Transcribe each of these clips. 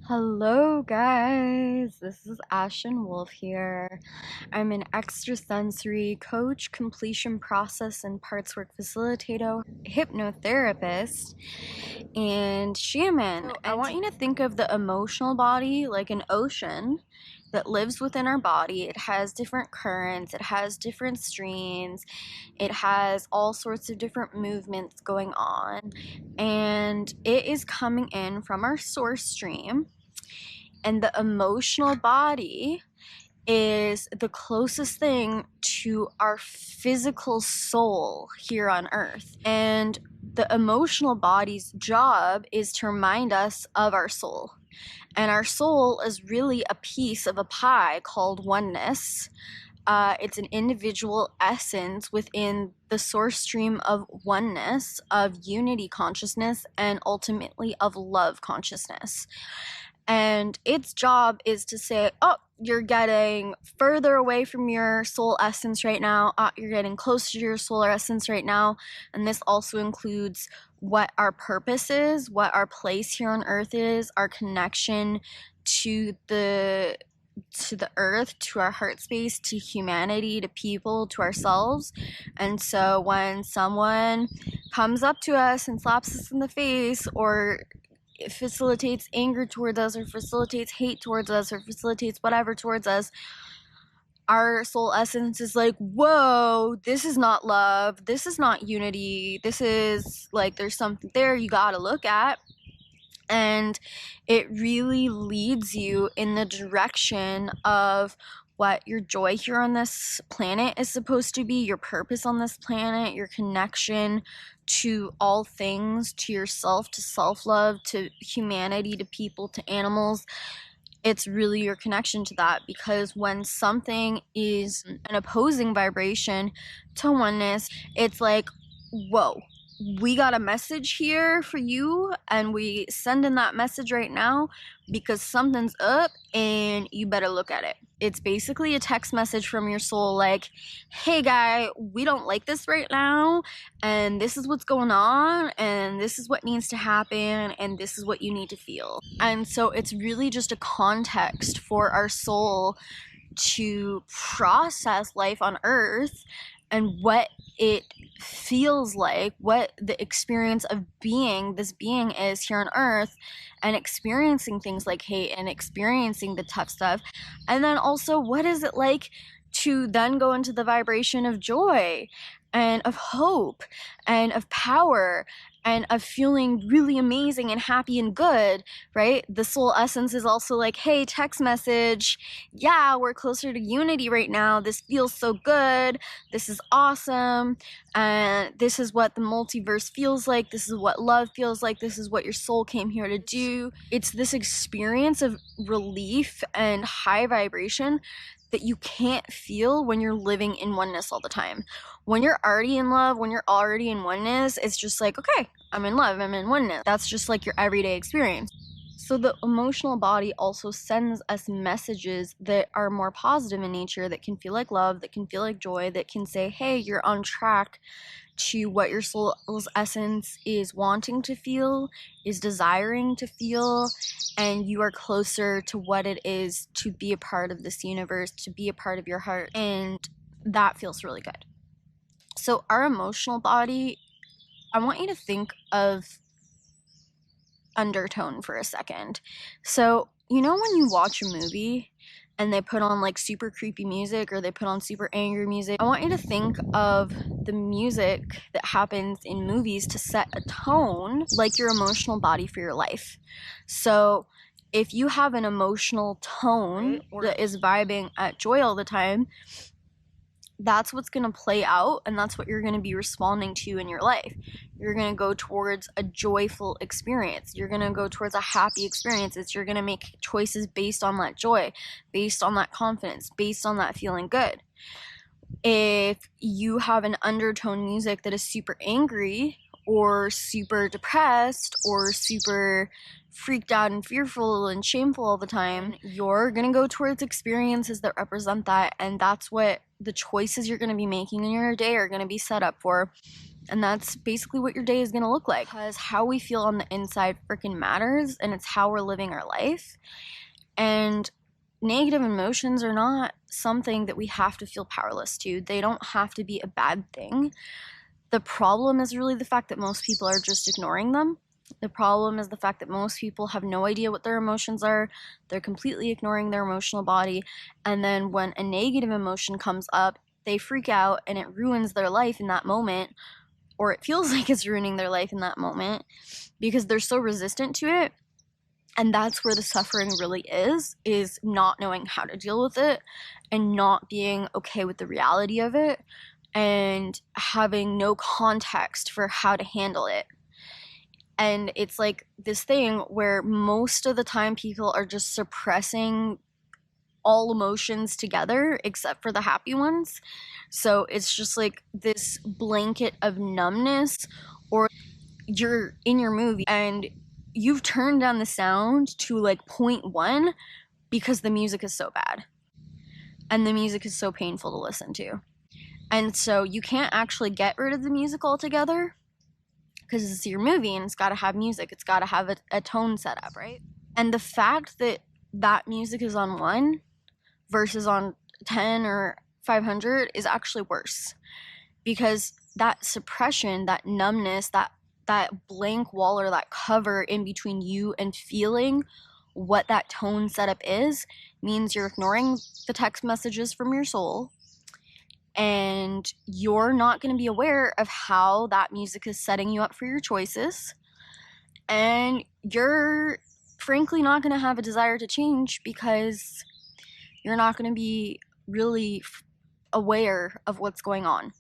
Hello, guys. This is Ashton Wolf here. I'm an extrasensory coach, completion process and parts work facilitator, hypnotherapist, and shaman. So I want you to think of the emotional body like an ocean that lives within our body. It has different currents, it has different streams, it has all sorts of different movements going on, and it is coming in from our source stream. And the emotional body is the closest thing to our physical soul here on earth. And the emotional body's job is to remind us of our soul. And our soul is really a piece of a pie called oneness. It's an individual essence within the source stream of oneness, of unity consciousness, and ultimately of love consciousness. And its job is to say, oh, you're getting further away from your soul essence right now. You're getting closer to your solar essence right now. And this also includes what our purpose is, what our place here on earth is, our connection to the earth, to our heart space, to humanity, to people, to ourselves. And so when someone comes up to us and slaps us in the face, or it facilitates anger towards us, or facilitates hate towards us, or facilitates whatever towards us, our soul essence is like, whoa, this is not love, this is not unity, this is like, there's something there you gotta look at. And it really leads you in the direction of what your joy here on this planet is supposed to be, your purpose on this planet, your connection to all things, to yourself, to self-love, to humanity, to people, to animals. It's really your connection to that, because when something is an opposing vibration to oneness, it's like, whoa, we got a message here for you, and we send in that message right now because something's up and you better look at it. It's basically a text message from your soul like, hey guy, we don't like this right now, and this is what's going on, and this is what needs to happen, and this is what you need to feel. And so it's really just a context for our soul to process life on earth and what it feels like, what the experience of being this being is here on earth, and experiencing things like hate and experiencing the tough stuff. And then also, what is it like to then go into the vibration of joy and of hope and of power and of feeling really amazing and happy and good, right? The soul essence is also like, hey, text message, yeah, we're closer to unity right now. This feels so good. This is awesome. And this is what the multiverse feels like. This is what love feels like. This is what your soul came here to do. It's this experience of relief and high vibration that you can't feel when you're living in oneness all the time. When you're already in love, when you're already in oneness, it's just like, okay, I'm in love, I'm in oneness. That's just like your everyday experience. So the emotional body also sends us messages that are more positive in nature, that can feel like love, that can feel like joy, that can say, hey, you're on track to what your soul's essence is wanting to feel, is desiring to feel, and you are closer to what it is to be a part of this universe, to be a part of your heart, and that feels really good. So our emotional body, I want you to think of undertone for a second. So, you know when you watch a movie and they put on like super creepy music, or they put on super angry music, I want you to think of the music that happens in movies to set a tone, like your emotional body for your life. So if you have an emotional tone that is vibing at joy all the time, that's what's going to play out, and that's what you're going to be responding to in your life. You're going to go towards a joyful experience. You're going to go towards a happy experience. You're going to make choices based on that joy, based on that confidence, based on that feeling good. If you have an undertone music that is super angry, or super depressed, or super freaked out and fearful and shameful all the time, you're gonna go towards experiences that represent that, and that's what the choices you're gonna be making in your day are gonna be set up for. And that's basically what your day is going to look like, because how we feel on the inside freaking matters, and it's how we're living our life. And negative emotions are not something that we have to feel powerless to. They don't have to be a bad thing. The problem is really the fact that most people are just ignoring them. The problem is the fact that most people have no idea what their emotions are. They're completely ignoring their emotional body. And then when a negative emotion comes up, they freak out and it ruins their life in that moment, or it feels like it's ruining their life in that moment because they're so resistant to it. And that's where the suffering really is not knowing how to deal with it and not being okay with the reality of it and having no context for how to handle it. And it's like this thing where most of the time people are just suppressing all emotions together except for the happy ones. So it's just like this blanket of numbness, or you're in your movie and you've turned down the sound to like 0.1 because the music is so bad and the music is so painful to listen to. And so you can't actually get rid of the music altogether because it's your movie and it's got to have music. It's got to have a tone set up, right? And the fact that that music is on 1 versus on 10 or 500 is actually worse, because that suppression, that numbness, that blank wall or that cover in between you and feeling what that tone setup is means you're ignoring the text messages from your soul, and you're not going to be aware of how that music is setting you up for your choices, and you're frankly not going to have a desire to change because you're not going to be really aware of what's going on.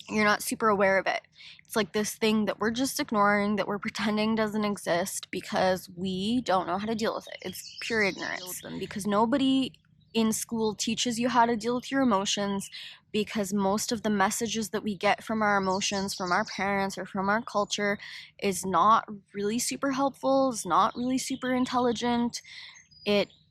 You're not super aware of it. It's like this thing that we're just ignoring, that we're pretending doesn't exist because we don't know how to deal with it. It's pure ignorance. Because nobody in school teaches you how to deal with your emotions, because most of the messages that we get from our emotions, from our parents or from our culture, is not really super helpful, is not really super intelligent.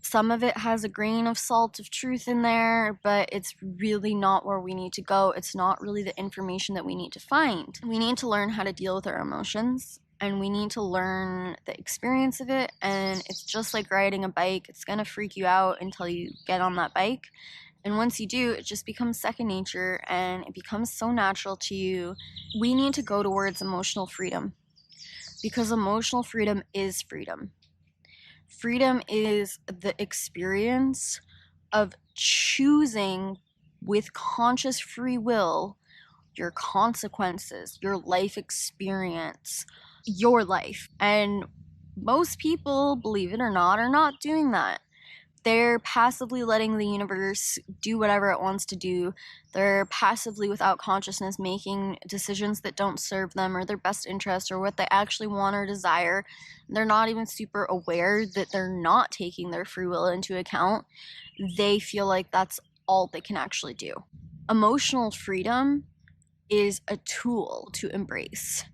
Some of it has a grain of salt of truth in there, but it's really not where we need to go. It's not really the information that we need to find. We need to learn how to deal with our emotions, and we need to learn the experience of it. And it's just like riding a bike. It's gonna freak you out until you get on that bike. And once you do, it just becomes second nature and it becomes so natural to you. We need to go towards emotional freedom, because emotional freedom is freedom. Freedom is the experience of choosing with conscious free will your consequences, your life experience, your life. And most people, believe it or not, are not doing that. They're passively letting the universe do whatever it wants to do. They're passively, without consciousness, making decisions that don't serve them or their best interest or what they actually want or desire. They're not even super aware that they're not taking their free will into account. They feel like that's all they can actually do. Emotional freedom is a tool to embrace.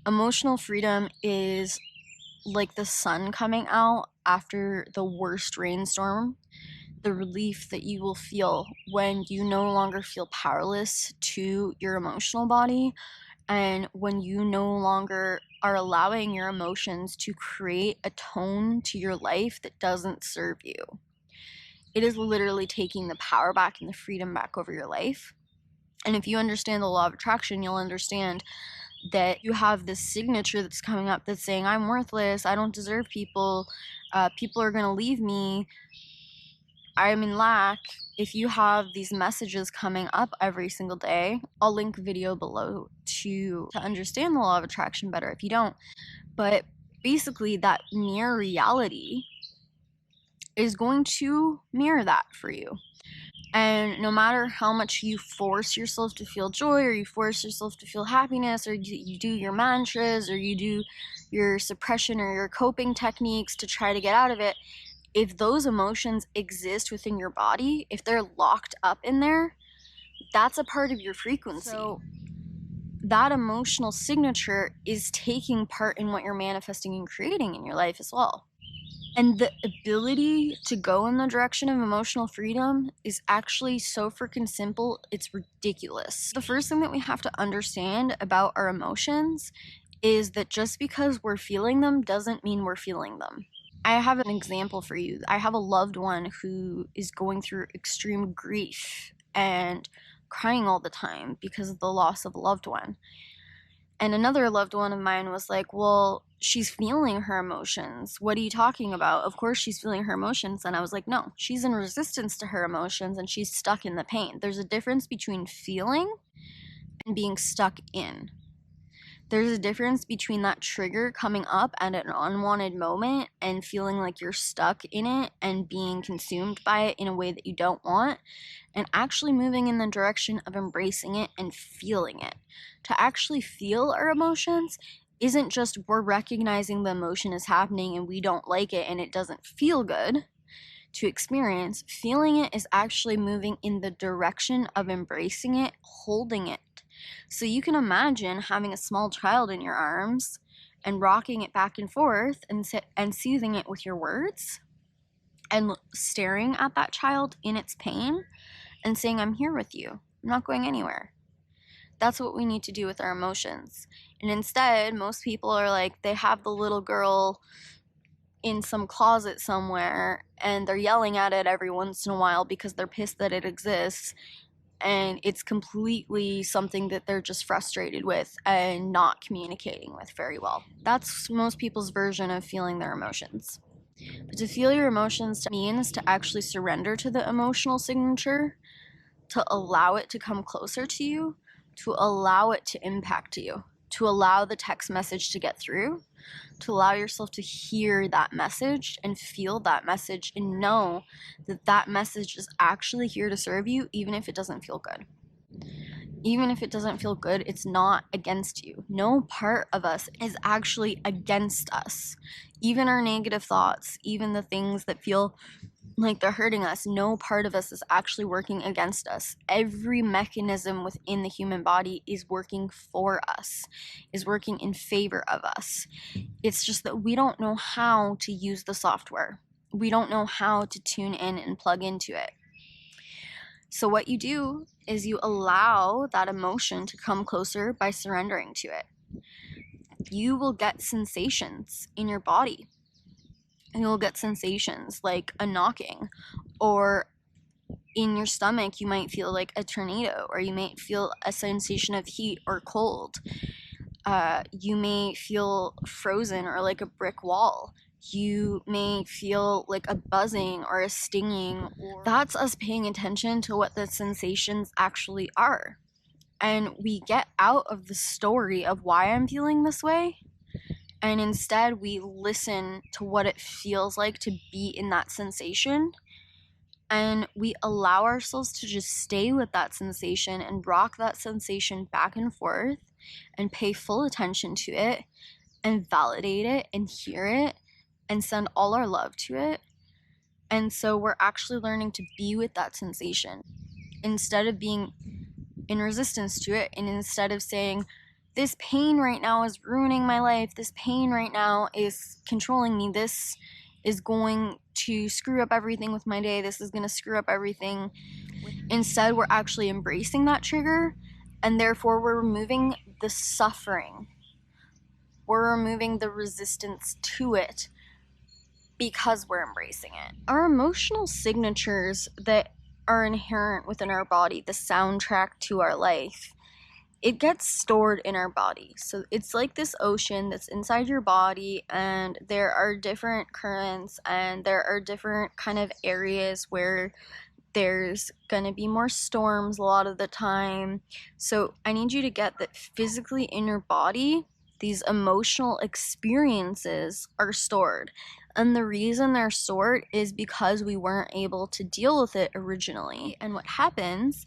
Emotional freedom is like the sun coming out after the worst rainstorm. The relief that you will feel when you no longer feel powerless to your emotional body, and when you no longer are allowing your emotions to create a tone to your life that doesn't serve you. It is literally taking the power back and the freedom back over your life. And if you understand the law of attraction, you'll understand that you have this signature that's coming up that's saying, I'm worthless, I don't deserve people, people are going to leave me, I'm in lack. If you have these messages coming up every single day, I'll link a video below to understand the law of attraction better if you don't. But basically, that mirror reality is going to mirror that for you. And no matter how much you force yourself to feel joy, or you force yourself to feel happiness, or you do your mantras, or you do your suppression or your coping techniques to try to get out of it, if those emotions exist within your body, if they're locked up in there, that's a part of your frequency. So that emotional signature is taking part in what you're manifesting and creating in your life as well. And the ability to go in the direction of emotional freedom is actually so freaking simple, it's ridiculous. The first thing that we have to understand about our emotions is that just because we're feeling them doesn't mean we're feeling them. I have an example for you. I have a loved one who is going through extreme grief and crying all the time because of the loss of a loved one. And another loved one of mine was like, well, she's feeling her emotions. What are you talking about? Of course she's feeling her emotions. And I was like, no, she's in resistance to her emotions and she's stuck in the pain. There's a difference between feeling and being stuck in. There's a difference between that trigger coming up at an unwanted moment and feeling like you're stuck in it and being consumed by it in a way that you don't want, and actually moving in the direction of embracing it and feeling it. To actually feel our emotions isn't just we're recognizing the emotion is happening and we don't like it and it doesn't feel good to experience. Feeling it is actually moving in the direction of embracing it, holding it. So you can imagine having a small child in your arms and rocking it back and forth and soothing it with your words and staring at that child in its pain and saying, I'm here with you. I'm not going anywhere. That's what we need to do with our emotions. And instead, most people are like, they have the little girl in some closet somewhere and they're yelling at it every once in a while because they're pissed that it exists, and it's completely something that they're just frustrated with and not communicating with very well. That's most people's version of feeling their emotions. But to feel your emotions means to actually surrender to the emotional signature, to allow it to come closer to you, to allow it to impact you, to allow the text message to get through, to allow yourself to hear that message and feel that message and know that that message is actually here to serve you, even if it doesn't feel good. Even if it doesn't feel good, it's not against you. No part of us is actually against us. Even our negative thoughts, even the things that feel like they're hurting us, no part of us is actually working against us. Every mechanism within the human body is working for us, is working in favor of us. It's just that we don't know how to use the software. We don't know how to tune in and plug into it. So what you do is you allow that emotion to come closer by surrendering to it. You will get sensations in your body. You'll get sensations like a knocking, or in your stomach you might feel like a tornado, or you might feel a sensation of heat or cold. You may feel frozen or like a brick wall. You may feel like a buzzing or a stinging. That's us paying attention to what the sensations actually are. And we get out of the story of why I'm feeling this way, and instead we listen to what it feels like to be in that sensation, and we allow ourselves to just stay with that sensation and rock that sensation back and forth and pay full attention to it and validate it and hear it and send all our love to it. And so we're actually learning to be with that sensation instead of being in resistance to it, and instead of saying, this pain right now is ruining my life, this pain right now is controlling me, this is going to screw up everything with my day, this is going to screw up everything. Instead, we're actually embracing that trigger, and therefore we're removing the suffering. We're removing the resistance to it because we're embracing it. Our emotional signatures that are inherent within our body, the soundtrack to our life, it gets stored in our body. So it's like this ocean that's inside your body, and there are different currents and there are different kind of areas where there's gonna be more storms a lot of the time. So I need you to get that physically in your body, these emotional experiences are stored. And the reason they're stored is because we weren't able to deal with it originally. And what happens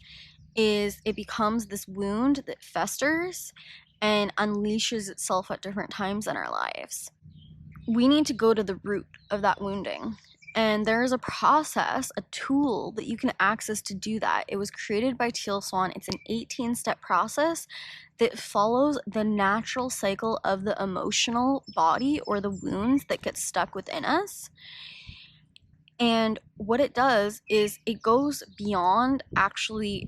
is it becomes this wound that festers and unleashes itself at different times in our lives. We need to go to the root of that wounding. And there's a process, a tool that you can access to do that. It was created by Teal Swan. It's an 18-step process that follows the natural cycle of the emotional body or the wounds that get stuck within us. And what it does is it goes beyond actually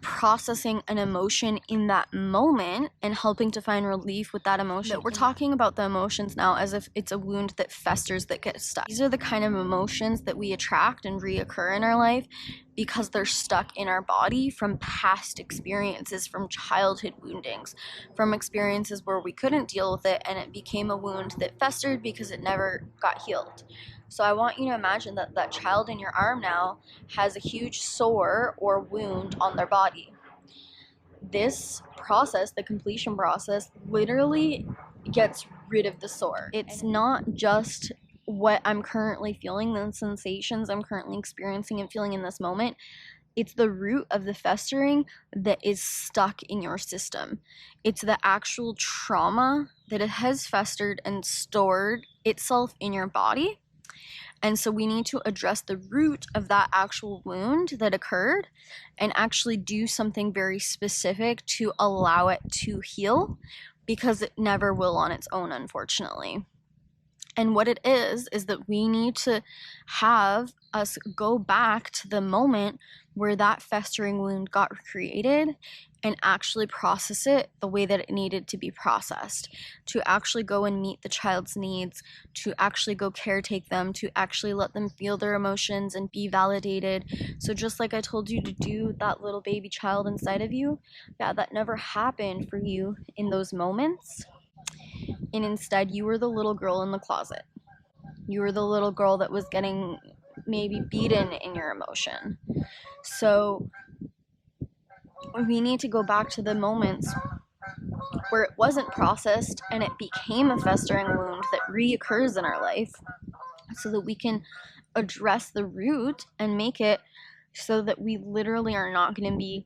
processing an emotion in that moment and helping to find relief with that emotion. That we're talking about the emotions now as if it's a wound that festers, that gets stuck. These are the kind of emotions that we attract and reoccur in our life because they're stuck in our body from past experiences, from childhood woundings, from experiences where we couldn't deal with it and it became a wound that festered because it never got healed. So I want you to imagine that that child in your arm now has a huge sore or wound on their body. This process, the completion process, literally gets rid of the sore. It's not just what I'm currently feeling, the sensations I'm currently experiencing and feeling in this moment. It's the root of the festering that is stuck in your system. It's the actual trauma that it has festered and stored itself in your body. And so we need to address the root of that actual wound that occurred and actually do something very specific to allow it to heal, because it never will on its own, unfortunately. And what it is that we need to have us go back to the moment where that festering wound got created and actually process it the way that it needed to be processed, to actually go and meet the child's needs, to actually go caretake them, to actually let them feel their emotions and be validated. So just like I told you to do with that little baby child inside of you, yeah, that never happened for you in those moments. And instead, you were the little girl in the closet. You were the little girl that was getting maybe beaten in your emotion. So we need to go back to the moments where it wasn't processed and it became a festering wound that reoccurs in our life, so that we can address the root and make it so that we literally are not going to be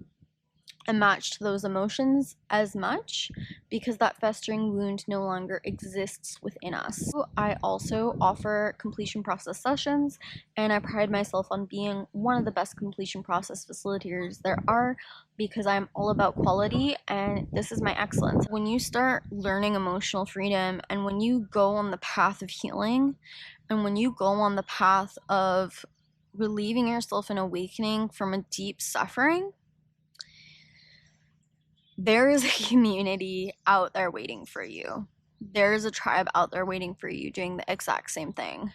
a match to those emotions as much, because that festering wound no longer exists within us. I also offer completion process sessions, and I pride myself on being one of the best completion process facilitators there are, because I'm all about quality and this is my excellence. When you start learning emotional freedom, and when you go on the path of healing, and when you go on the path of relieving yourself and awakening from a deep suffering, there is a community out there waiting for you. There is a tribe out there waiting for you doing the exact same thing.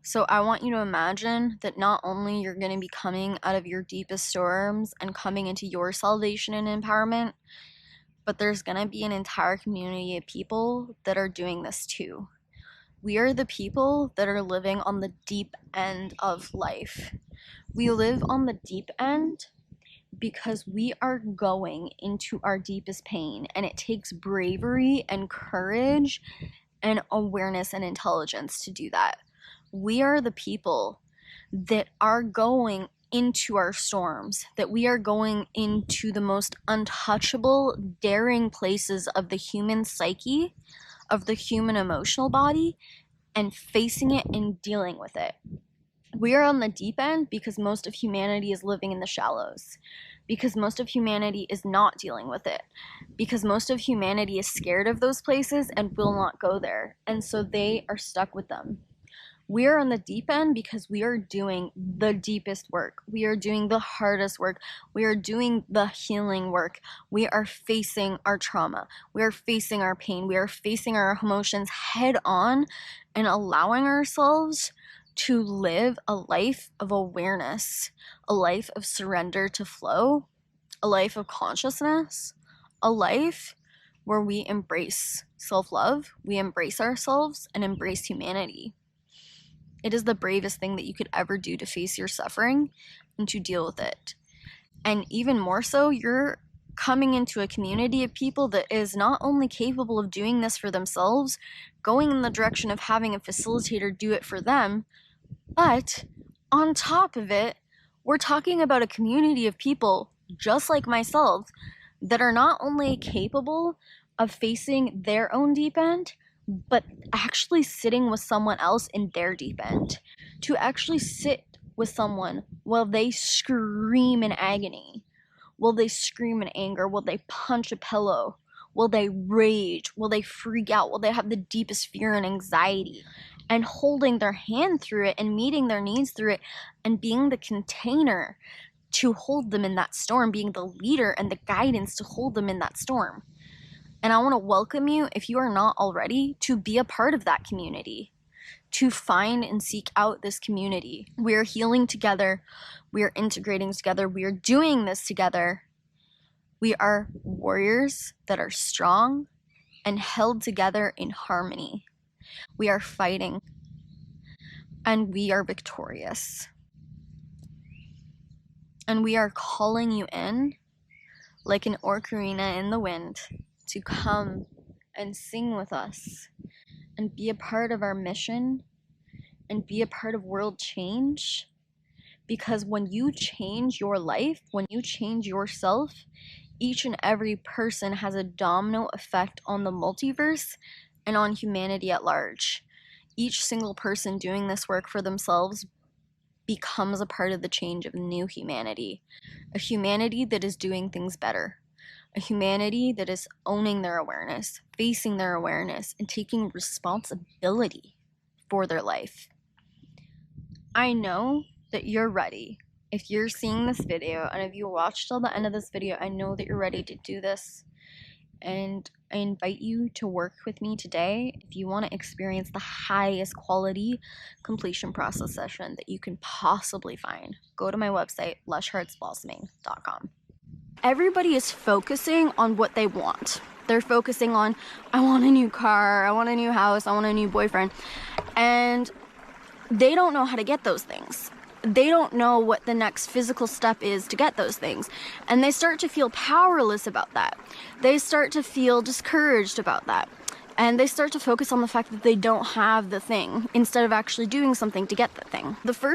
So I want you to imagine that not only you're going to be coming out of your deepest storms and coming into your salvation and empowerment, but there's going to be an entire community of people that are doing this too. We are the people that are living on the deep end of life. We live on the deep end because we are going into our deepest pain, and it takes bravery and courage and awareness and intelligence to do that. We are the people that are going into our storms, that we are going into the most untouchable, daring places of the human psyche, of the human emotional body, and facing it and dealing with it. We are on the deep end because most of humanity is living in the shallows, because most of humanity is not dealing with it, because most of humanity is scared of those places and will not go there, and so they are stuck with them. We are on the deep end because we are doing the deepest work. We are doing the hardest work. We are doing the healing work. We are facing our trauma. We are facing our pain. We are facing our emotions head on and allowing ourselves to live a life of awareness, a life of surrender to flow, a life of consciousness, a life where we embrace self-love, we embrace ourselves, and embrace humanity. It is the bravest thing that you could ever do to face your suffering and to deal with it. And even more so, you're coming into a community of people that is not only capable of doing this for themselves, going in the direction of having a facilitator do it for them, but on top of it, we're talking about a community of people just like myself that are not only capable of facing their own deep end, but actually sitting with someone else in their deep end. To actually sit with someone while they scream in agony, Will they scream in anger? Will they punch a pillow? Will they rage? Will they freak out? Will they have the deepest fear and anxiety? And holding their hand through it and meeting their needs through it and being the container to hold them in that storm, being the leader and the guidance to hold them in that storm. And I want to welcome you, if you are not already, to be a part of that community, to find and seek out this community. We are healing together. We are integrating together. We are doing this together. We are warriors that are strong and held together in harmony. We are fighting and we are victorious. And we are calling you in like an ocarina in the wind to come and sing with us and be a part of our mission and be a part of world change. Because when you change your life, when you change yourself, each and every person has a domino effect on the multiverse and on humanity at large. Each single person doing this work for themselves becomes a part of the change of new humanity. A humanity that is doing things better. A humanity that is owning their awareness, facing their awareness, and taking responsibility for their life. I know that you're ready. If you're seeing this video, and if you watched till the end of this video, I know that you're ready to do this. And I invite you to work with me today if you want to experience the highest quality completion process session that you can possibly find. Go to my website, lushheartsblossoming.com. Everybody is focusing on what they want. They're focusing on, I want a new car, I want a new house, I want a new boyfriend. And they don't know how to get those things. They don't know what the next physical step is to get those things. And they start to feel powerless about that. They start to feel discouraged about that. And they start to focus on the fact that they don't have the thing instead of actually doing something to get the thing. The first